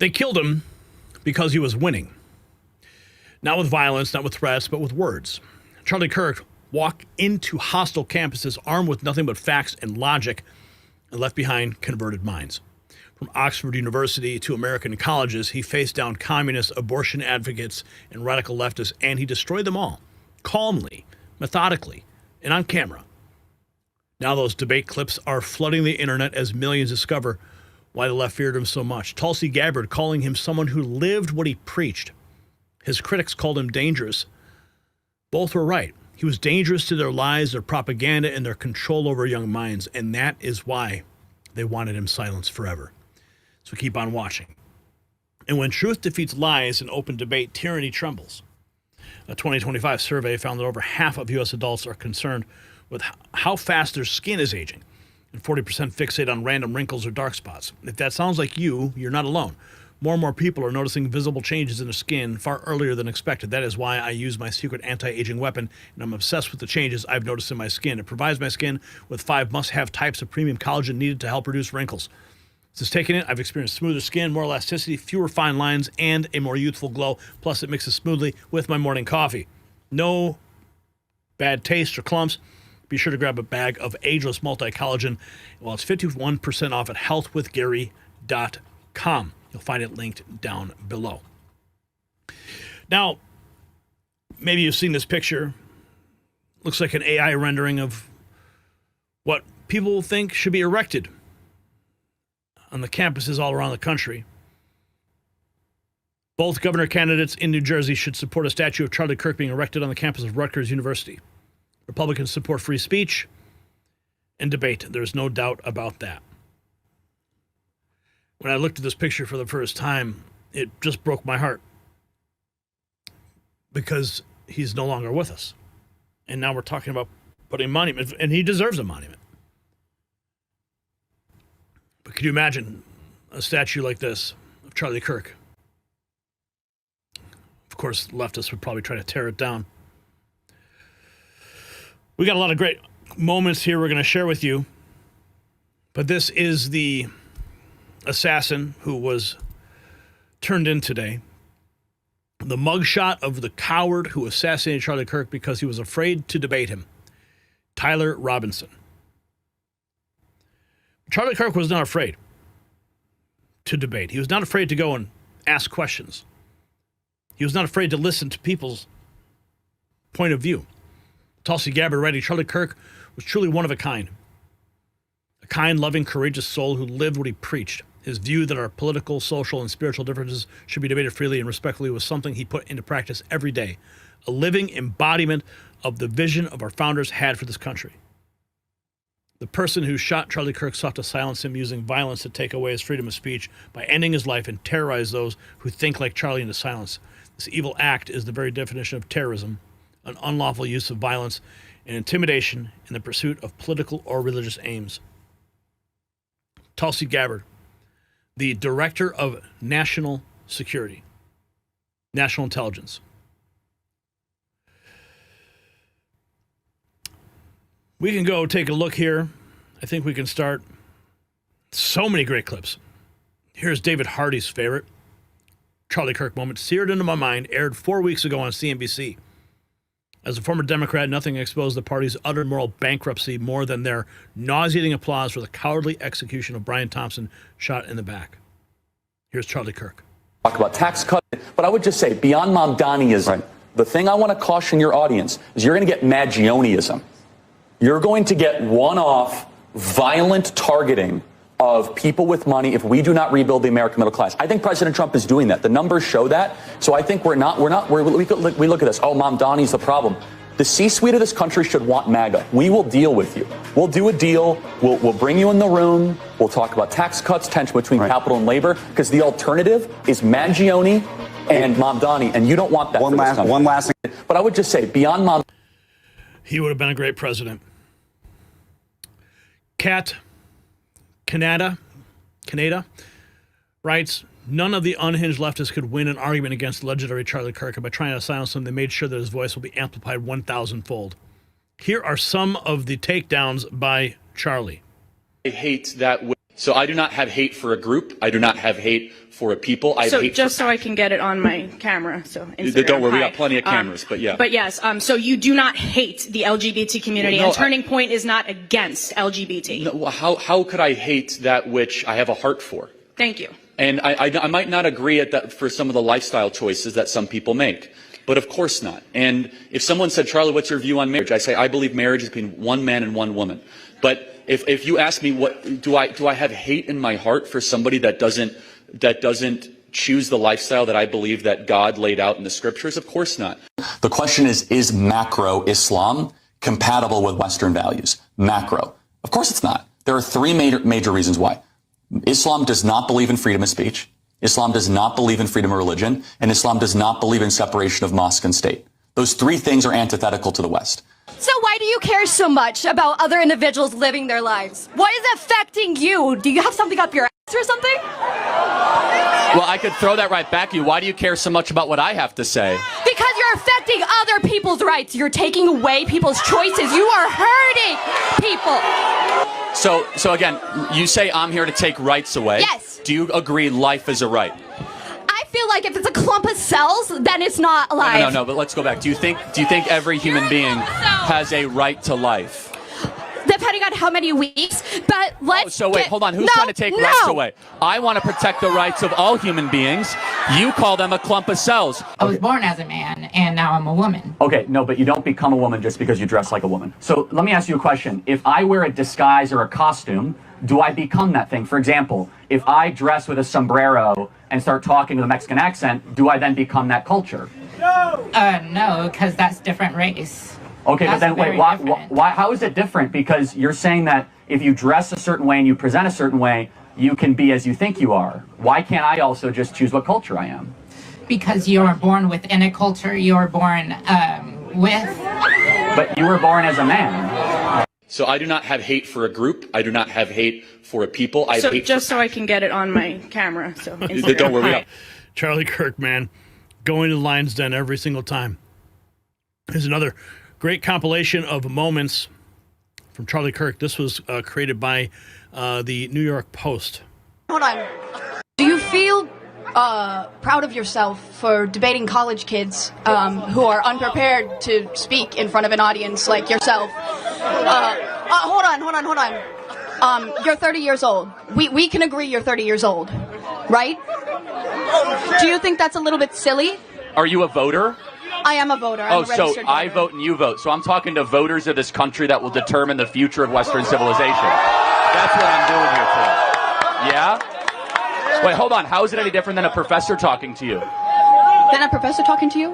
They killed him because he was winning. Not with violence, not with threats, but with words. Charlie Kirk walked into hostile campuses armed with nothing but facts and logic and left behind converted minds. From Oxford University to American colleges, he faced down communists, abortion advocates, and radical leftists, and he destroyed them all, calmly, methodically, and on camera. Now those debate clips are flooding the internet as millions discover why the left feared him so much. Tulsi Gabbard calling him someone who lived what he preached. His critics called him dangerous. Both were right. He was dangerous to their lies, their propaganda, and their control over young minds, and that is why they wanted him silenced forever. So keep on watching. And when truth defeats lies in open debate, tyranny trembles. A 2025 survey found that over half of U.S. adults are concerned with how fast their skin is aging, and 40% fixate on random wrinkles or dark spots. If that sounds like you, you're not alone. More and more people are noticing visible changes in their skin far earlier than expected. That is why I use my secret anti-aging weapon, and I'm obsessed with the changes I've noticed in my skin. It provides my skin with 5 must-have types of premium collagen needed to help reduce wrinkles. Since taking it, I've experienced smoother skin, more elasticity, fewer fine lines, and a more youthful glow. Plus, it mixes smoothly with my morning coffee. No bad taste or clumps. Be sure to grab a bag of ageless multi-collagen. Well, it's 51% off at healthwithgary.com. You'll find it linked down below. Now, maybe you've seen this picture. Looks like an AI rendering of what people think should be erected on the campuses all around the country. Both governor candidates in New Jersey should support a statue of Charlie Kirk being erected on the campus of Rutgers University. Republicans support free speech and debate. There's no doubt about that. When I looked at this picture for the first time, it just broke my heart because he's no longer with us. And now we're talking about putting a monument, and he deserves a monument. But could you imagine a statue like this of Charlie Kirk? Of course, leftists would probably try to tear it down. We got a lot of great moments here we're going to share with you. But this is the assassin who was turned in today. The mugshot of the coward who assassinated Charlie Kirk because he was afraid to debate him. Tyler Robinson. Charlie Kirk was not afraid to debate. He was not afraid to go and ask questions. He was not afraid to listen to people's point of view. Tulsi Gabbard writing, Charlie Kirk was truly one of a kind, loving, courageous soul who lived what he preached. His view that our political, social, and spiritual differences should be debated freely and respectfully was something he put into practice every day, a living embodiment of the vision of our founders had for this country. The person who shot Charlie Kirk sought to silence him using violence to take away his freedom of speech by ending his life and terrorize those who think like Charlie into silence. This evil act is the very definition of terrorism, an unlawful use of violence and intimidation in the pursuit of political or religious aims. Tulsi Gabbard, the Director of National Security, National Intelligence. We can go take a look here. I think we can start. So many great clips. Here's David Hardy's favorite. Charlie Kirk moment, seared into my mind, aired 4 weeks ago on CNBC. As a former Democrat, nothing exposed the party's utter moral bankruptcy more than their nauseating applause for the cowardly execution of Brian Thompson, shot in the back. Here's Charlie Kirk. Talk about tax cuts, but I would just say, beyond Mamdaniism, right, the thing I want to caution your audience is you're going to get Magionism. You're going to get one-off, violent targeting of people with money if we do not rebuild the American middle class. I think President Trump is doing that. The numbers show that. So I think we look at this. Oh, Mamdani's the problem. The C-suite of this country should want MAGA. We will deal with you. We'll do a deal. We'll bring you in the room. We'll talk about tax cuts, tension between capital and labor, because the alternative is Mangione and Mamdani, and you don't want that. One last thing. But I would just say, beyond Mamdani, he would have been a great president. Canada writes, none of the unhinged leftists could win an argument against legendary Charlie Kirk, and by trying to silence him, they made sure that his voice will be amplified 1,000-fold. Here are some of the takedowns by Charlie. I hate that So I do not have hate for a group. I do not have hate for a people. I have hate just for so I can get it on my camera. So Instagram, don't worry, we hi. got plenty of cameras, but yeah. But yes, so you do not hate the LGBT community, Well, no, and Turning Point is not against LGBT. No, how could I hate that which I have a heart for? Thank you. And I might not agree at that for some of the lifestyle choices that some people make, but of course not. And if someone said, Charlie, what's your view on marriage? I say, I believe marriage is between one man and one woman. But if you ask me, what do I have hate in my heart for somebody that doesn't choose the lifestyle that I believe that God laid out in the scriptures? Of course not. The question is macro Islam compatible with Western values? Macro. Of course it's not. There are three major reasons why. Islam does not believe in freedom of speech. Islam does not believe in freedom of religion. And Islam does not believe in separation of mosque and state. Those three things are antithetical to the West. So why do you care so much about other individuals living their lives? Why is it affecting you? Do you have something up your ass or something? Well, I could throw that right back at you. Why do you care so much about what I have to say? Because you're affecting other people's rights. You're taking away people's choices. You are hurting people. So again, you say I'm here to take rights away. Yes. Do you agree life is a right? I feel like if it's a clump of cells, then it's not alive. No, but let's go back. Do you think every human being has a right to life? Depending on how many weeks, but let's hold on. Who's trying to take rights away? I want to protect the rights of all human beings. You call them a clump of cells. I was born as a man, and now I'm a woman. Okay, no, but you don't become a woman just because you dress like a woman. So let me ask you a question. If I wear a disguise or a costume, do I become that thing? For example, if I dress with a sombrero and start talking with a Mexican accent, do I then become that culture? No, because that's different race. Okay, That's but then wait, very different. why? How is it different? Because you're saying that if you dress a certain way and you present a certain way, you can be as you think you are. Why can't I also just choose what culture I am? Because you're born within a culture, you're born with... But you were born as a man. So I do not have hate for a group. I do not have hate for a people. I have hate just so I can get it on my camera. So Instagram, don't worry. hi. Charlie Kirk, man, going to the Lion's Den every single time. Here's another great compilation of moments from Charlie Kirk. This was created by the New York Post. Hold on. Do you feel proud of yourself for debating college kids who are unprepared to speak in front of an audience like yourself? Hold on. You're 30 years old. We can agree you're 30 years old, right? Do you think that's a little bit silly? Are you a voter? I am a voter. I'm a registered voter. I vote and you vote. So I'm talking to voters of this country that will determine the future of Western civilization. That's what I'm doing here today. Yeah? Wait, hold on. How is it any different than a professor talking to you? Then a professor talking to you?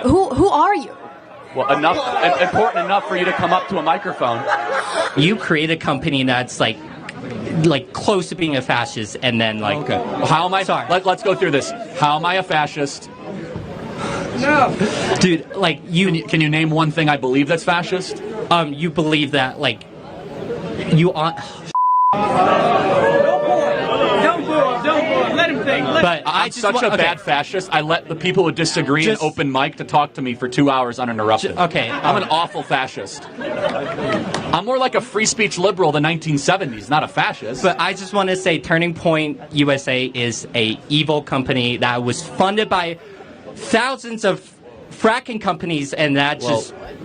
Who are you? Well, important enough for you to come up to a microphone. You create a company that's like close to being a fascist, and then Okay. Well, how am I? Sorry. Let's go through this. How am I a fascist? No, dude. Like you Can you name one thing I believe that's fascist? you believe that you are. Let him think. But I'm such a bad fascist. I let the people who disagree in open mic to talk to me for 2 hours uninterrupted. Okay. I'm an awful fascist. I'm more like a free speech liberal of the 1970s, not a fascist. But I just want to say, Turning Point USA is a evil company that was funded by thousands of fracking companies, and that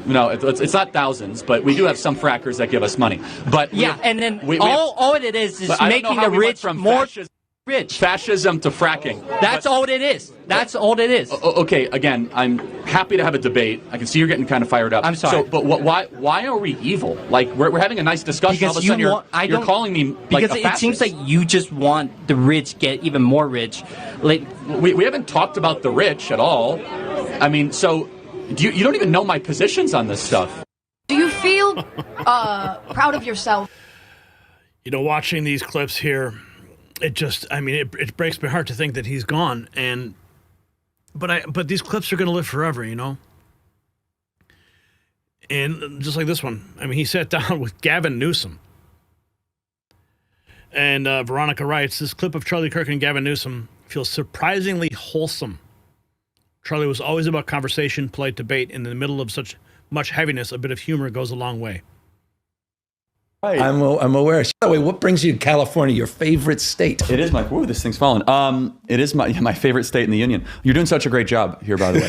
no, it's not thousands, but we do have some frackers that give us money. But and then all it is making the rich more rich. Fascism to fracking. That's all it is. That's all it is. Okay, again, I'm happy to have a debate. I can see you're getting kind of fired up. I'm sorry. So, but why are we evil? Like, we're having a nice discussion. Because all of a sudden you're calling me like because a fascist. it seems like you just want the rich get even more rich. Like we haven't talked about the rich at all. I mean, so you don't even know my positions on this stuff. Do you feel proud of yourself? You know, watching these clips here, it just, I mean, it breaks my heart to think that he's gone. But these clips are going to live forever, you know? And just like this one, I mean, he sat down with Gavin Newsom. And Veronica writes, this clip of Charlie Kirk and Gavin Newsom feels surprisingly wholesome. Charlie was always about conversation, polite debate. In the middle of such much heaviness, a bit of humor goes a long way. Right. I'm aware. By the way, what brings you to California, your favorite state? It is my, ooh, this thing's falling. It is my favorite state in the union. You're doing such a great job here, by the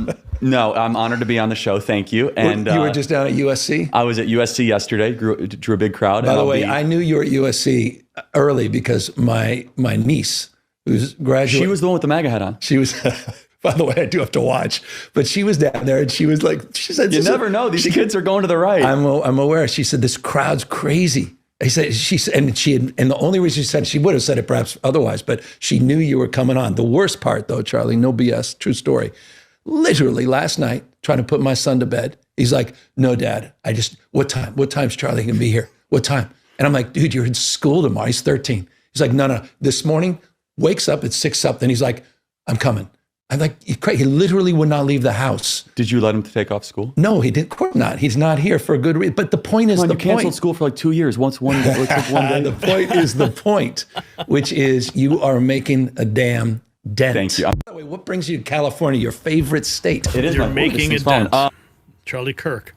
way. No, I'm honored to be on the show. Thank you. And You were just down at USC? I was at USC yesterday, drew a big crowd. By the way, I knew you were at USC early because my niece, who's graduating. She was the one with the MAGA hat on. She was, by the way, I do have to watch, but she was down there and she was like, she said, you never know. These kids are going to the right. I'm aware. She said, this crowd's crazy. And the only reason she said, she would have said it perhaps otherwise, but she knew you were coming on. The worst part though, Charlie, no BS, true story. Literally last night, trying to put my son to bed. He's like, no, Dad, what time? What time's Charlie going to be here? What time? And I'm like, dude, you're in school tomorrow. He's 13. He's like, no. This morning, wakes up at 6 something. He's like, I'm coming. I'm like, he literally would not leave the house. Did you let him take off school? No, he didn't. Of course not. He's not here for a good reason. But the point is, you canceled school for like 2 years. One day. The point is the point, which is you are making a damn dent. Thank you. By the way, what brings you to California, your favorite state? It is. You're making a dent. Charlie Kirk.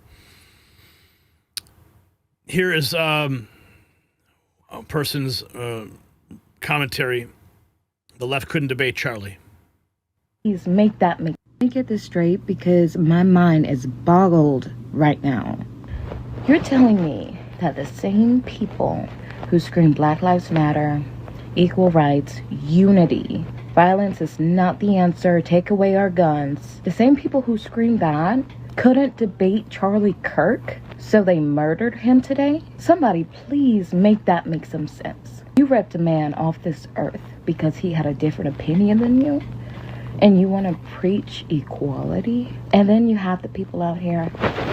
Here is a person's commentary. The left couldn't debate Charlie. Please make that make. Let me get this straight because my mind is boggled right now. You're telling me that the same people who scream Black Lives Matter, equal rights, unity, violence is not the answer, take away our guns, the same people who scream that couldn't debate Charlie Kirk, so they murdered him today? Somebody please make that make some sense. You ripped a man off this earth because he had a different opinion than you? And you want to preach equality? And then you have the people out here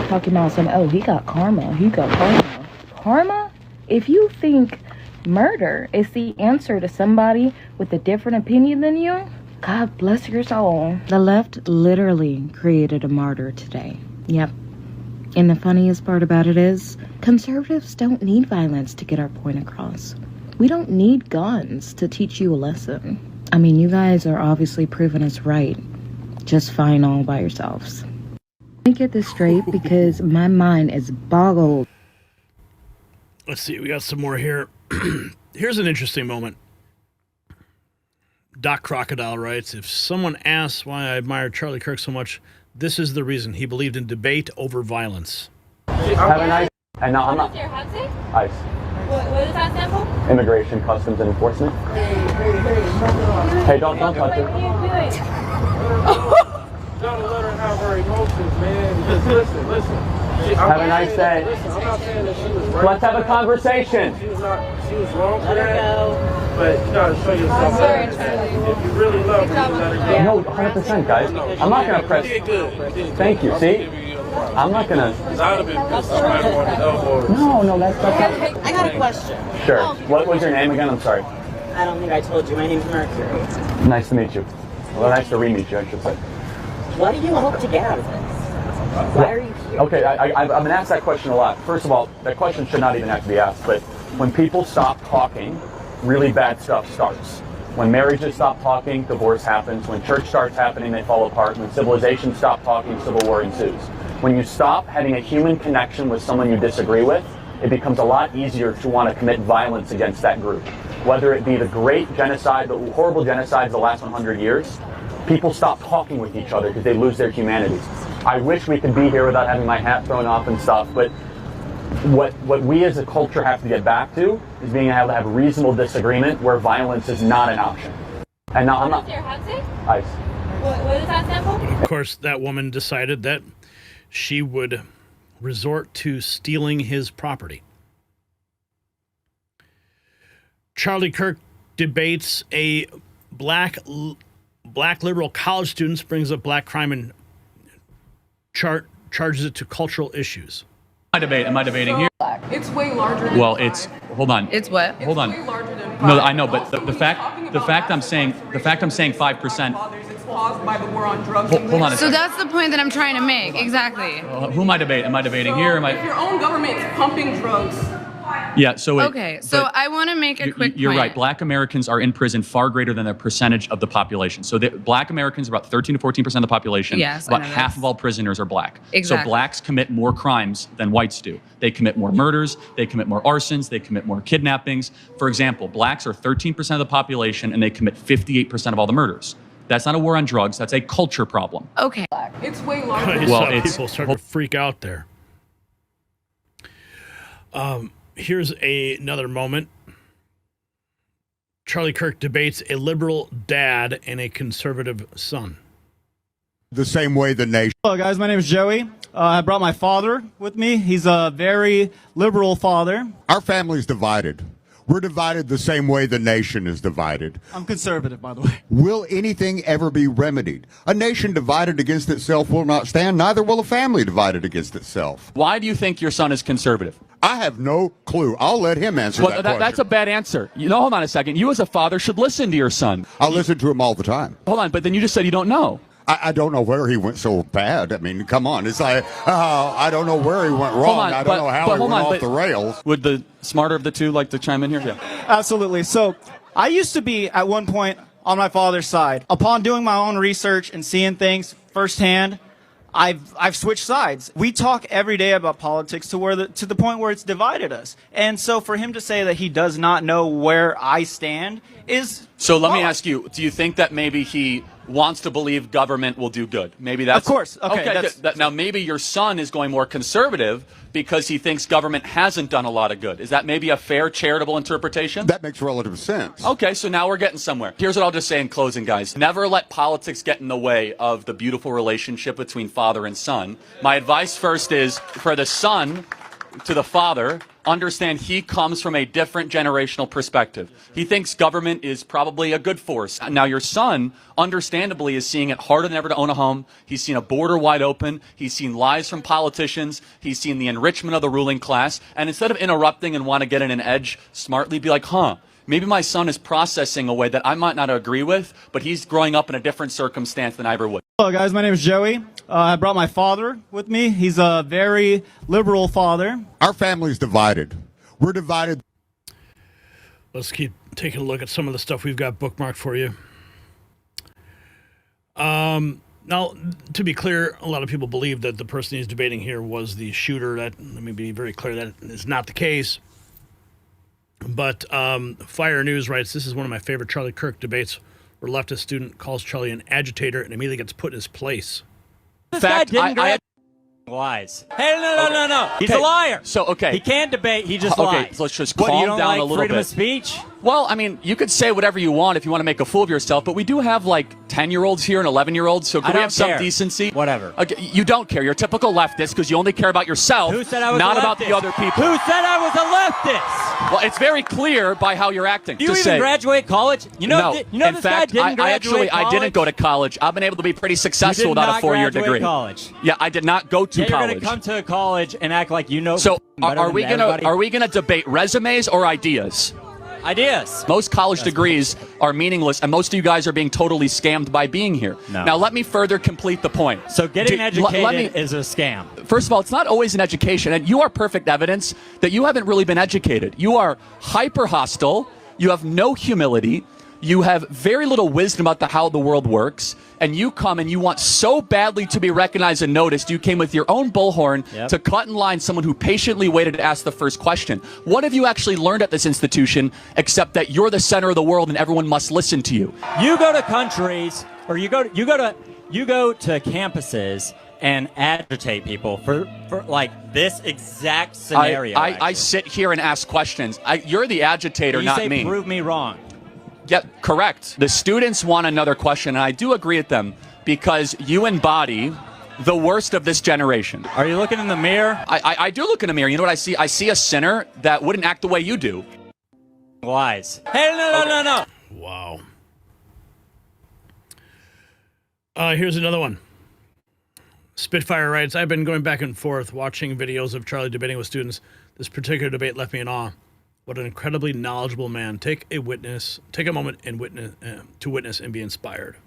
talking about he got karma. He got karma. Karma? If you think murder is the answer to somebody with a different opinion than you, God bless your soul. The left literally created a martyr today. Yep. And the funniest part about it is, conservatives don't need violence to get our point across. We don't need guns to teach you a lesson. I mean, you guys are obviously proving us right. Just fine all by yourselves. Let me get this straight because my mind is boggled. Let's see, we got some more here. Here's an interesting moment. Doc Crocodile writes, if someone asks why I admire Charlie Kirk so much, this is the reason. He believed in debate over violence. Have a nice. And now I'm not. ICE. What does that stand for? Immigration, Customs, and Enforcement. Hey, don't touch it. What are you doing? Don't let her have her emotions, man. Just listen. Have a nice day. Listen, I'm not saying that she was right. Let's have a conversation. She was wrong for that. But you gotta show yourself. I'm sorry, Charlie. If you really love her, you let her go. No, 100%, guys. I'm not gonna press. You did good. Thank you. See? I'm not gonna. Because I would have been pissed if I wanted to elbow. No, that's not. I got a question. Sure. What was your name again? I'm sorry. I don't think I told you. My name's Mercury. Nice to meet you. Well, nice to re-meet you, I should say. What do you hope to get out of this? Why are you here? Okay, I've been asked that question a lot. First of all, that question should not even have to be asked, but when people stop talking, really bad stuff starts. When marriages stop talking, divorce happens. When church starts happening, they fall apart. When civilizations stop talking, civil war ensues. When you stop having a human connection with someone you disagree with, it becomes a lot easier to want to commit violence against that group. Whether it be the great genocide, the horrible genocides of the last 100 years, people stop talking with each other because they lose their humanity. I wish we could be here without having my hat thrown off and stuff, but what we as a culture have to get back to is being able to have reasonable disagreement where violence is not an option. And now I'm not. What does your hat say? ICE. What does that stand for? Of course, that woman decided that she would resort to stealing his property. Charlie Kirk debates a black liberal college student, brings up black crime and charges it to cultural issues. Am I debating here? It's way larger than hold on. It's what? Hold on. Way larger than No, I know, but the fact I'm saying 5%. It's caused by the war on drugs. Hold on a So second. that's the point that I'm trying to make. Exactly. Who am I debating? Am I debating here? If your own government is pumping drugs Yeah, so Okay, so I want to make a quick You're point. right. Black Americans are in prison far greater than the percentage of the population. So Black Americans are about 13 to 14% of the population. Yes, I About know half this. of all prisoners are black. Exactly. So blacks commit more crimes than whites do. They commit more murders, they commit more arsons, they commit more kidnappings. For example, blacks are 13% of the population and they commit 58% of all the murders. That's not a war on drugs, that's a culture problem. Okay. It's way larger. I Well, saw it's- people starting to freak out there. Here's another moment. Charlie Kirk debates a liberal dad and a conservative son. The same way the nation. Hello, guys. My name is Joey. I brought my father with me. He's a very liberal father. Our family's divided. We're divided the same way the nation is divided. I'm conservative, by the way. Will anything ever be remedied? A nation divided against itself will not stand, neither will a family divided against itself. Why do you think your son is conservative? I have no clue. I'll let him answer that question. That's a bad answer. Hold on a second. You as a father should listen to your son. I listen to him all the time. Hold on, but then you just said you don't know. I don't know where he went so bad. I mean, come on. It's like, I don't know where he went wrong. I don't know how he went off the rails. Would the smarter of the two like to chime in here? Yeah. Absolutely. So I used to be at one point on my father's side. Upon doing my own research and seeing things firsthand, I've switched sides. We talk every day about politics to the point where it's divided us. And so for him to say that he does not know where I stand is So let me ask you, do you think that maybe he wants to believe government will do good? Maybe that's... Of course. Okay. Good. Now maybe your son is going more conservative because he thinks government hasn't done a lot of good. Is that maybe a fair charitable interpretation? That makes relative sense. Okay, so now we're getting somewhere. Here's what I'll just say in closing, guys. Never let politics get in the way of the beautiful relationship between father and son. My advice first is for the son to the father, understand he comes from a different generational perspective. He thinks government is probably a good force. Now your son, understandably, is seeing it harder than ever to own a home. He's seen a border wide open. He's seen lies from politicians. He's seen the enrichment of the ruling class. And instead of interrupting and want to get in an edge, smartly be like, maybe my son is processing a way that I might not agree with, but he's growing up in a different circumstance than I ever would. Hello, guys. My name is Joey. I brought my father with me. He's a very liberal father. Our family's divided. We're divided. Let's keep taking a look at some of the stuff we've got bookmarked for you. Now, to be clear, a lot of people believe that the person he's debating here was the shooter. Let me be very clear, that is not the case. But Fire News writes, this is one of my favorite Charlie Kirk debates where a leftist student calls Charlie an agitator and immediately gets put in his place. This guy didn't lies. Hey, no. He's a liar. So, He can't debate. He just lies. Okay, so let's just What, calm you don't down like a little freedom bit. of speech? Well, I mean, you could say whatever you want if you want to make a fool of yourself, but we do have like 10-year-olds here and 11-year-olds, so can we have some decency? Whatever. Okay, you don't care. You're a typical leftist because you only care about yourself, Who said I was not a leftist? about the other people. Who said I was a leftist? Well, it's very clear by how you're acting. Do you even graduate college? You know, no. In this fact, guy didn't graduate I didn't go to college. I've been able to be pretty successful without a 4-year degree. College. Yeah, I did not go to You're college. going to come to college and act like you know. So better are we than gonna everybody? debate resumes or ideas? Ideas. Most college degrees are meaningless, and most of you guys are being totally scammed by being here. No. Now, let me further complete the point. So getting educated is a scam. First of all, it's not always an education, and you are perfect evidence that you haven't really been educated. You are hyper hostile. You have no humility. You have very little wisdom about how the world works, and you come and you want so badly to be recognized and noticed, you came with your own bullhorn to cut in line someone who patiently waited to ask the first question. What have you actually learned at this institution except that you're the center of the world and everyone must listen to you? You go to countries, or you go to campuses and agitate people for like this exact scenario. I sit here and ask questions. You're the agitator, you not say, me. Prove me wrong. Yeah, correct. The students want another question, and I do agree with them because you embody the worst of this generation. Are you looking in the mirror? I do look in the mirror. You know what I see? I see a sinner that wouldn't act the way you do. Lies. Hey, no. Wow. Here's another one. Spitfire writes, I've been going back and forth watching videos of Charlie debating with students. This particular debate left me in awe. What an incredibly knowledgeable man. Take a moment and witness and be inspired.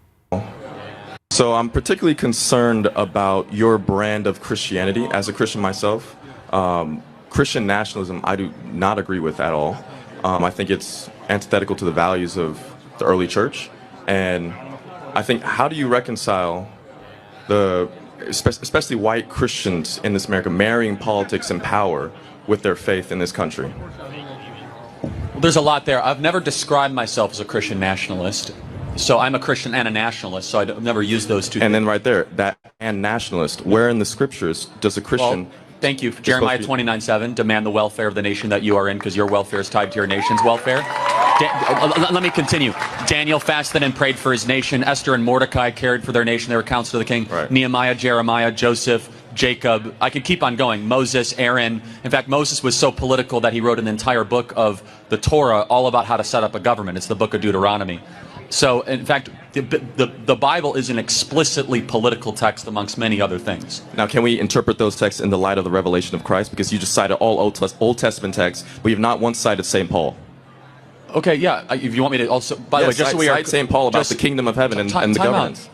So I'm particularly concerned about your brand of Christianity as a Christian myself. Christian nationalism, I do not agree with at all. I think it's antithetical to the values of the early church. And I think, how do you reconcile especially white Christians in this America, marrying politics and power with their faith in this country? Well, there's a lot there. I've never described myself as a Christian nationalist. So I'm a Christian and a nationalist, so I've never used those two. And then right there, that and nationalist, where in the scriptures does a Christian... Well, thank you. Jeremiah 29:7, demand the welfare of the nation that you are in, because your welfare is tied to your nation's welfare. Let me continue. Daniel fasted and prayed for his nation. Esther and Mordecai cared for their nation. They were counsel to the king. Right. Nehemiah, Jeremiah, Joseph, Jacob. I could keep on going. Moses, Aaron. In fact, Moses was so political that he wrote an entire book of the Torah all about how to set up a government. It's the book of Deuteronomy. So, in fact, the Bible is an explicitly political text amongst many other things. Now, can we interpret those texts in the light of the revelation of Christ? Because you just cited all Old Testament texts, but you have not once cited St. Paul. Okay, yeah. If you want me to also, by the way, just so we are, cite St. Paul about the kingdom of heaven and the governance.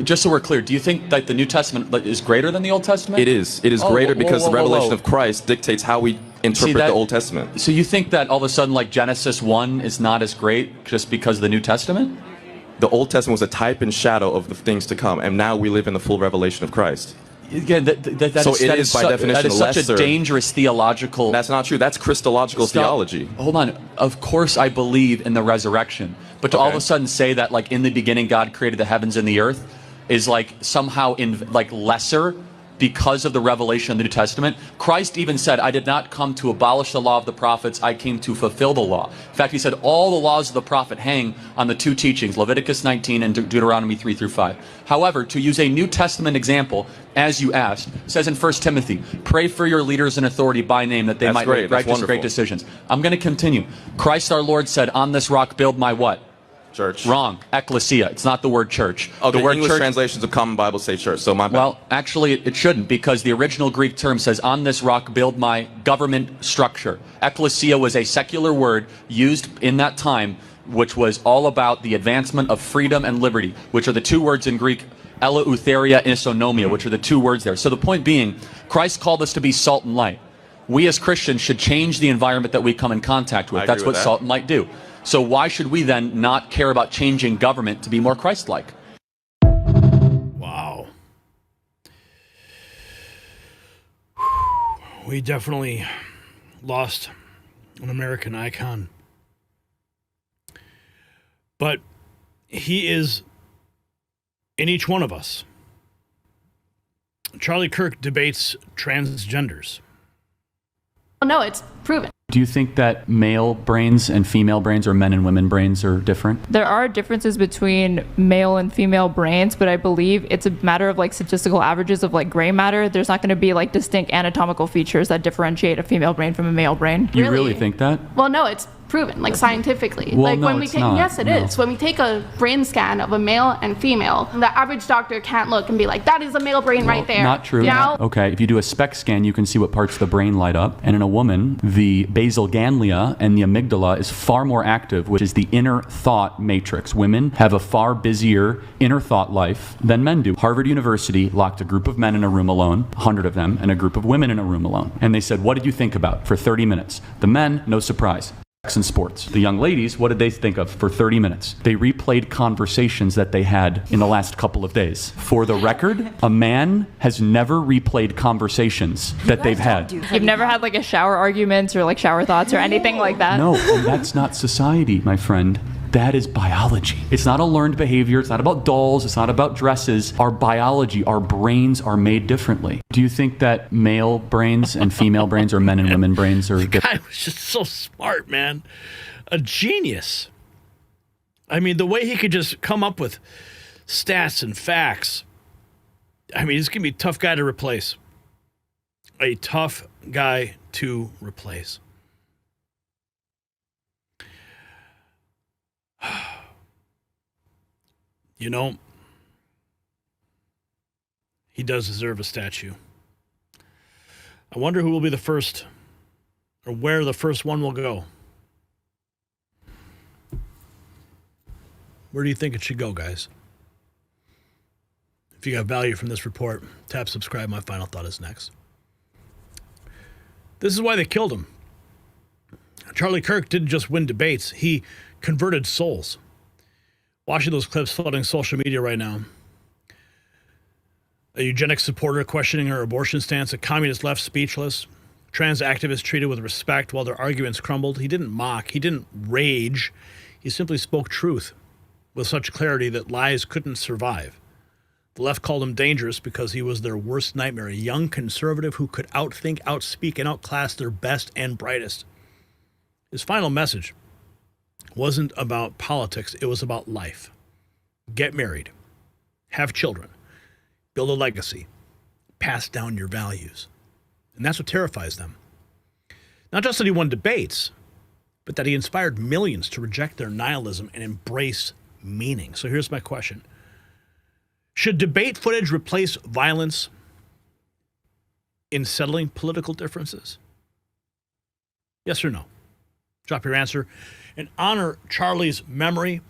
Just so we're clear, do you think that the New Testament is greater than the Old Testament? It is. It is greater because the revelation of Christ dictates how we interpret the Old Testament. So you think that all of a sudden, like Genesis 1 is not as great just because of the New Testament? The Old Testament was a type and shadow of the things to come, and now we live in the full revelation of Christ. Again, that is by definition such a dangerous theological... That's not true. That's Christological theology. Hold on. Of course I believe in the resurrection. But to all of a sudden say that, like, in the beginning God created the heavens and the earth is, like, somehow lesser because of the revelation of the New Testament. Christ even said, I did not come to abolish the law of the prophets, I came to fulfill the law. In fact, he said all the laws of the prophet hang on the two teachings, Leviticus 19 and Deuteronomy 3 through 5. However, to use a New Testament example, as you asked, it says in 1 Timothy, pray for your leaders in authority by name that they might make righteous, great decisions. I'm going to continue. Christ our Lord said, on this rock build my what? Church. Wrong. Ecclesia. It's not the word church. Okay, the word English church, translations of Common Bible say church, so my bad. Well, actually, it shouldn't, because the original Greek term says, on this rock build my government structure. Ecclesia was a secular word used in that time, which was all about the advancement of freedom and liberty, which are the two words in Greek, eleutheria and isonomia, which are the two words there. So the point being, Christ called us to be salt and light. We as Christians should change the environment that we come in contact with. That's what salt and light do. So why should we then not care about changing government to be more Christ-like? Wow. We definitely lost an American icon. But he is in each one of us. Charlie Kirk debates transgenders. No, it's proven. Do you think that male brains and female brains, or men and women brains, are different? There are differences between male and female brains, but I believe it's a matter of like statistical averages of like gray matter. There's not going to be like distinct anatomical features that differentiate a female brain from a male brain. You really think that? Well, no, it's proven, like scientifically. Well, like no, when we it's take, not. yes, it No. is. When we take a brain scan of a male and female, the average doctor can't look and be like, that is a male brain right there. Not true. Now, Okay, if you do a SPECT scan, you can see what parts of the brain light up. And in a woman, the basal ganglia and the amygdala is far more active, which is the inner thought matrix. Women have a far busier inner thought life than men do. Harvard University locked a group of men in a room alone, 100 of them, and a group of women in a room alone. And they said, what did you think about for 30 minutes? The men, no surprise. And sports. The young ladies, what did they think of for 30 minutes? They replayed conversations that they had in the last couple of days. For the record, a man has never replayed conversations that they've had. You've never had like a shower arguments or like shower thoughts or anything like that? No, that's not society, my friend. That is biology. It's not a learned behavior. It's not about dolls. It's not about dresses. Our biology, our brains are made differently. Do you think that male brains and female brains, or men and women brains, are different? The guy was just so smart, man. A genius. I mean, the way he could just come up with stats and facts. I mean, he's going to be a tough guy to replace. A tough guy to replace. You know, he does deserve a statue. I wonder who will be the first, or where the first one will go. Where do you think it should go, guys? If you got value from this report, tap subscribe. My final thought is next. This is why they killed him. Charlie Kirk didn't just win debates, he converted souls. Watching those clips flooding social media right now. A eugenics supporter questioning her abortion stance, a communist left speechless, trans activists treated with respect while their arguments crumbled. He didn't mock, he didn't rage, he simply spoke truth with such clarity that lies couldn't survive. The left called him dangerous because he was their worst nightmare, a young conservative who could outthink, outspeak, and outclass their best and brightest. His final message wasn't about politics, it was about life. Get married, have children, build a legacy, pass down your values. And that's what terrifies them. Not just that he won debates, but that he inspired millions to reject their nihilism and embrace meaning. So here's my question. Should debate footage replace violence in settling political differences? Yes or no? Drop your answer. And honor Charlie's memory.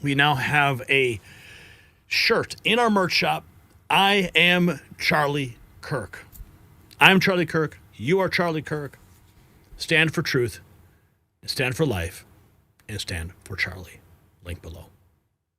We now have a shirt in our merch shop. I am Charlie Kirk. I'm Charlie Kirk. You are Charlie Kirk. Stand for truth. Stand for life. And stand for Charlie. Link below.